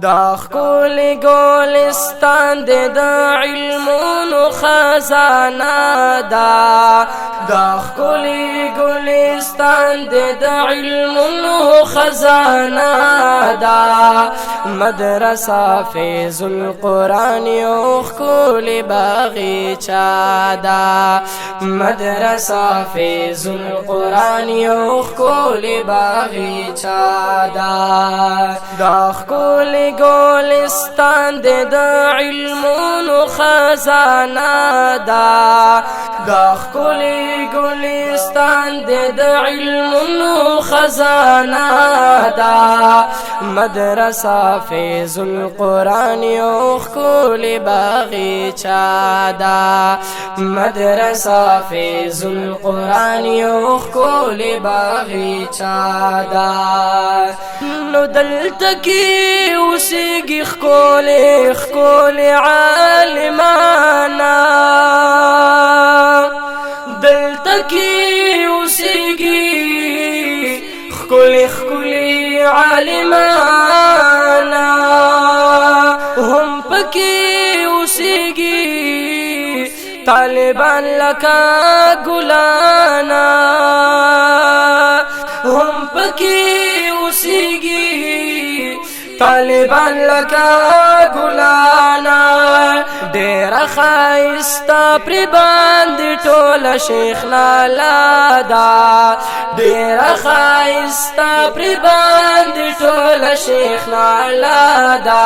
دا خکول گولستان دے دا علمونو خزانہ دا خکول گولستان دے دا علمونو خزانہ دا مدرسہ فیض القرآن یو خکول باغیچہ دا مدرسہ فیض القرآن یو خکول باغیچہ دا خکول گولستان دے دا علمونو خزانہ دا خکول گولستان دے دا علمونو خزانہ دا مدرسہ فیض القرآن یو خکول باغیچہ دا مدرسہ فیض القرآن یو خکول باغیچہ دا نو دلتا کی اوسیگی خکول عالمانا دلتا کی اوسیگی خکول عالمانا ہم پکی اوسیگی طالبان لکا گلانا ہم پکی اوسیگی طالبان لکا گلانا دیر خائستا پری باندی ٹولا شیخ نالا دا دیر خائستا پری باندی ٹولا شیخ نالا دا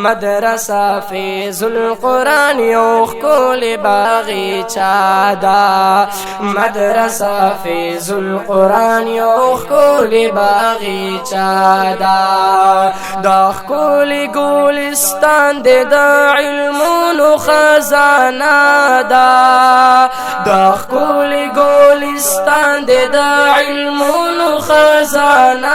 مدرسہ فیض القرآن یو خکول باغیچہ دا مدرسہ فیض القرآن یو خکول باغیچہ دا خکول گولستان دے دا علمونو خزانہ دا خکول گولستان دے دا علمونو خزانہ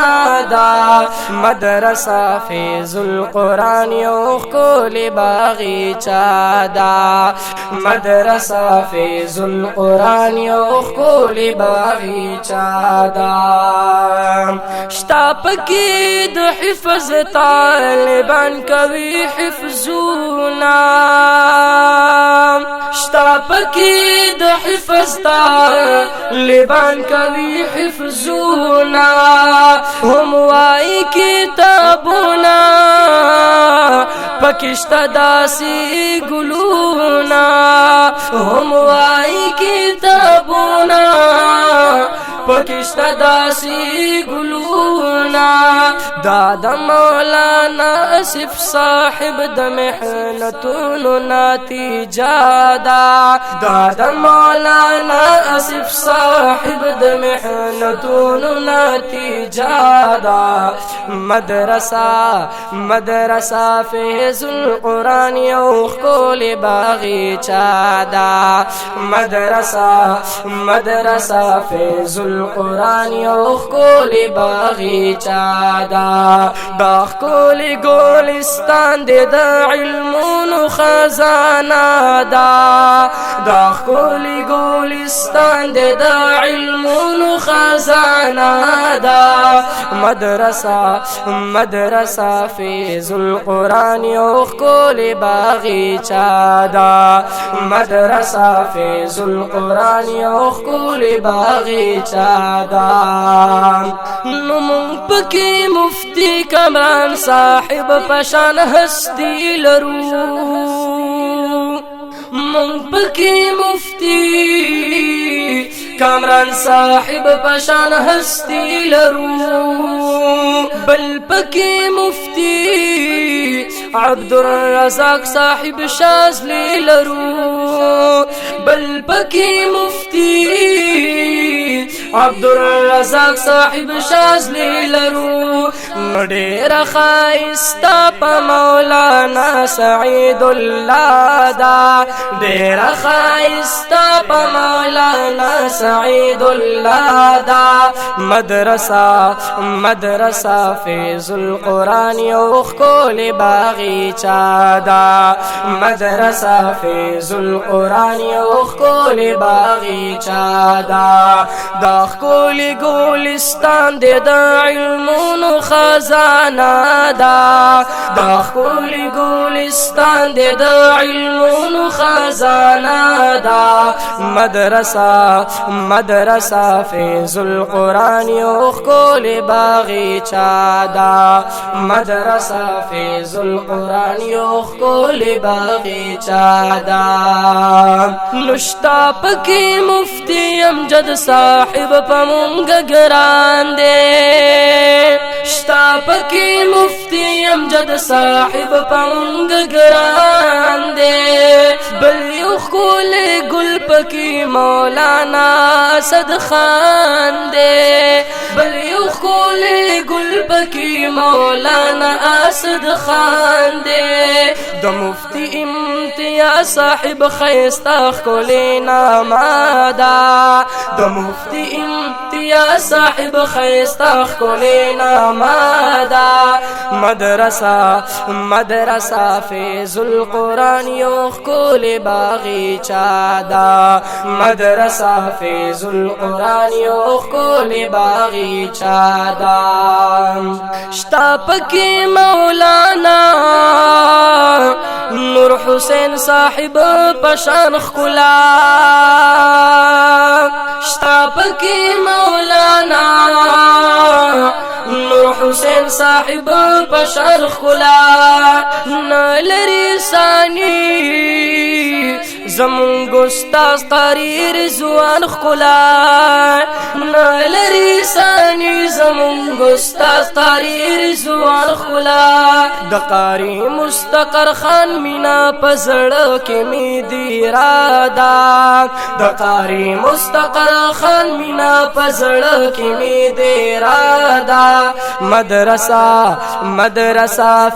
دا مدرسہ فیض القرآن یو خکول باغیچہ دا مدرسہ فیض القرآن یو خکول باغیچہ دا شتا پکی د حفظ طالبان کوي حفظونا شتا پکی د حفظ طالبان کوي حفظونا هم وائی کتابونا پکشتا داسی گلونا هم وائی کتابونا پکشتا داسی گلونا دا مولانا اسف صاحب د محنتونو نتیجہ دا مولانا اسف صاحب د محنتونو نتیجہ دا مدرسہ فیض القرآن یو خکول باغیچہ دا مدرسہ فیض القرآن یو خکول باغیچہ دا خکول گولستان دے دا علمونو خزانہ دا خکول گولستان دے دا علمونو خزانہ دا مدرسہ فیض القرآن یو خکول باغیچہ دا مدرسہ فیض القرآن یو خکول باغیچہ دا نمون پکی مفتی کامران صاحب پشان ہستی لرو من پکی مفتی کامران صاحب پشان ہستی لرو بل پکی مفتی عبدالرزاق صاحب شازلی لرو بل پکی مفتی عبدالرزاق صاحب شازلی لرو دیر خائستا پا مولانا سعید اللہ دا دیر خائستا پا مولانا سعید اللہ دا مدرسہ فیض القرآن یو خکول باغیچہ دا مدرسہ فیض القرآن یو خکول باغیچہ دا دا خکولی گولستان دی دا علمونو خزانه دا دا خکولی گولستان دی دا علمونو خزانه دا مدرسه فیض القرآن یو خکولی باغیچه دا مدرسه فیض القرآن یو خکولی باغیچه دا نشتا پکی مفتی امجد صاحب پمونگ گران دے شتا پکی مفتی امجد صاحب پمونگ گران دے بل یو خکول گل پکی مولانا اسد خان دے بل یو خکول گل پکی مولانا اسد خان دے د مفتی امتیاز صاحب خیستا خکولی نامادا د مفتی امتیاز صاحب خیستا خکولی نامادا مدرسه فیض القرآن یو خکولی باغیچه دا مدرسه فیض القرآن یو خکولی باغیچه دا شتا پکی مولانا نور حسین صاحب پشان خکلا شتا پکی مولانا نور حسین صاحب پشان خکلا نلری ثانی زمونگ استاز قاری رضوان خکلا نلری ثانی زمونگ استاز قاری رضوان خکلا د قاری مستقر خان مینا پزړه کې می دی رادا د قاری مستقر خان مینا پزړه کې می دی رادا مدرسه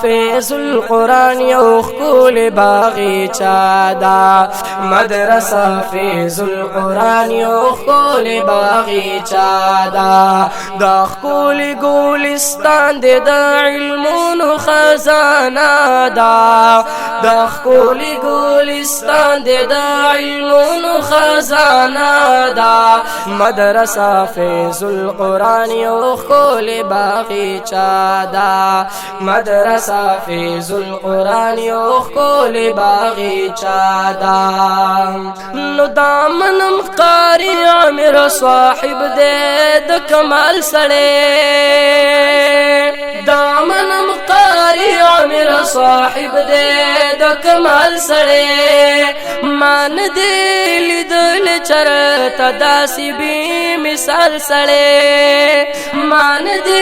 فیض القرآن یو خکول باغیچه دا مدرسه فیض القرآن یو خکول باغیچه دا دا خکول گولستان دی د علمونو خزانه دا دا خکولی گولستان دی د علمونو خزانه دا مدرسه فیض القرآن یو خکولی باغیچه دا مدرسه فیض القرآن یو خکولی باغیچه دا نو دامنم قاری عامر صاحب دی د کمال سړی دامنم قاری عامر صاحب دے د کمال سڑے مان دے لیدل چرتا داسی بھی مثال سڑے مان دے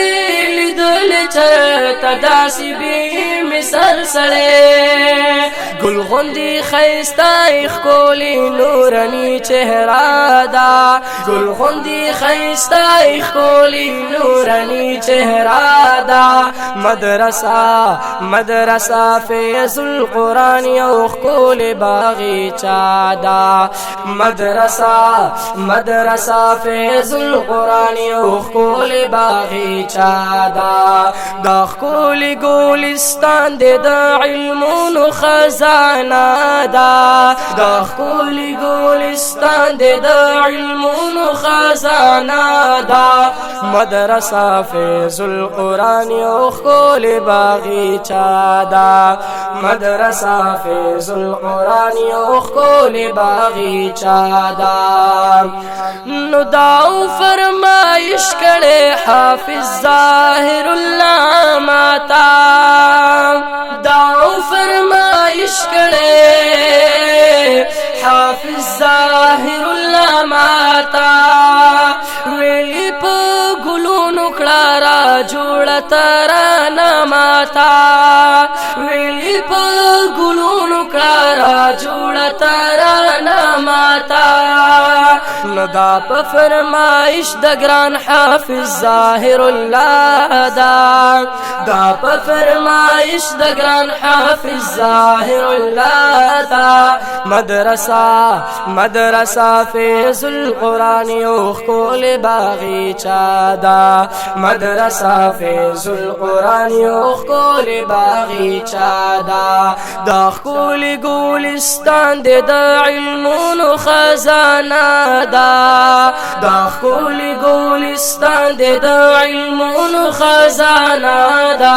لیدل چرتا داسی بھی مثال سڑے گل غندی خیستا اخکولی نورانی چہرہ دا گل غندی خیستا اخکولی نورانی چہرہ دا مدرسه فیض القرآن یو خکول باغیچه دا مدرسه فیض القرآن یو خکول باغیچه دا دا خکول گولستان دی د علمونو خزانه دا دا خکول گولستان دی د علمونو خزانه دا مدرسه فیض القرآن یو خکول باغیچه دا مدرسه فیض القرآن یو خکول باغیچه دا نو داو فرمایش کړي حافظ ظاهر الله ماتا داو فرمایش کړي حافظ ظاهر الله ماتا ویلی په ګلونو کړه را جوړه ترانه ماتا ویلی په ګلونو کړه را جوړه ترانه ماتا ندا په فرمایش د ګران حافظ ظاهر الله دا په فرمایش د ګران حافظ ظاهر الله دا مدرسه فیض القرآن یو خکول باغیچه دا مدرسه فیض القرآن یو خکول باغیچه دا خکول گولستان دی د علمونو خزانه دا دا خکولی گولستان دے دا علمون خزانہ دا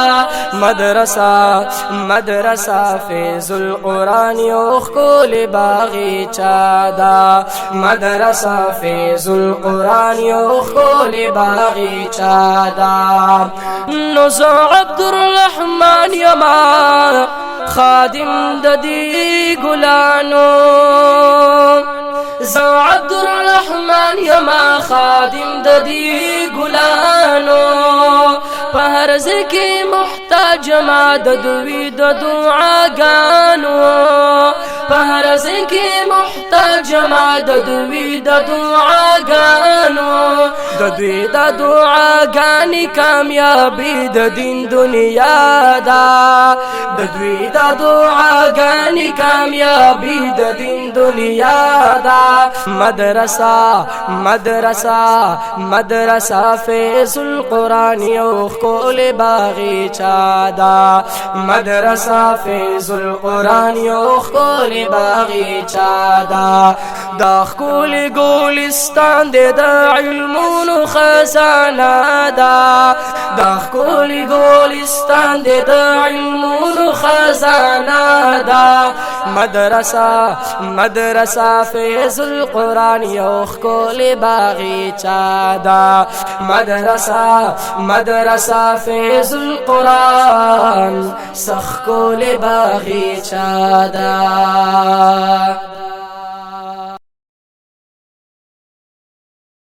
مدرسہ فیض القرآن یو خکولی باغیچہ دا مدرسہ فیض القرآن یو خکولی باغیچہ دا نزو عبدالرحمن یما خادم ددی گلانو زو عبدالرحمن یما خادم ددی گلانو پہر ذکی محتاج ما ددوی دعاگانو پہر ذکی محتاج ما ددوی دعاگانو ددوی دعاگانی کامیابی دین دنیا دا ددوی دعاگانی کامیابی دین دنیا دا مدرسہ فیض القرآن یو خکول باغیچہ دا مدرسہ فیض القرآن یو خکول باغیچہ دا دا خکول گولستان دے دا علمون خزانہ دا دا خکول گولستان دے دا علمون خزانہ دا مدرسہ فیض القرآن یو خکول باغیچہ دا مدرسہ فیض القرآن سخکول باغیچہ دا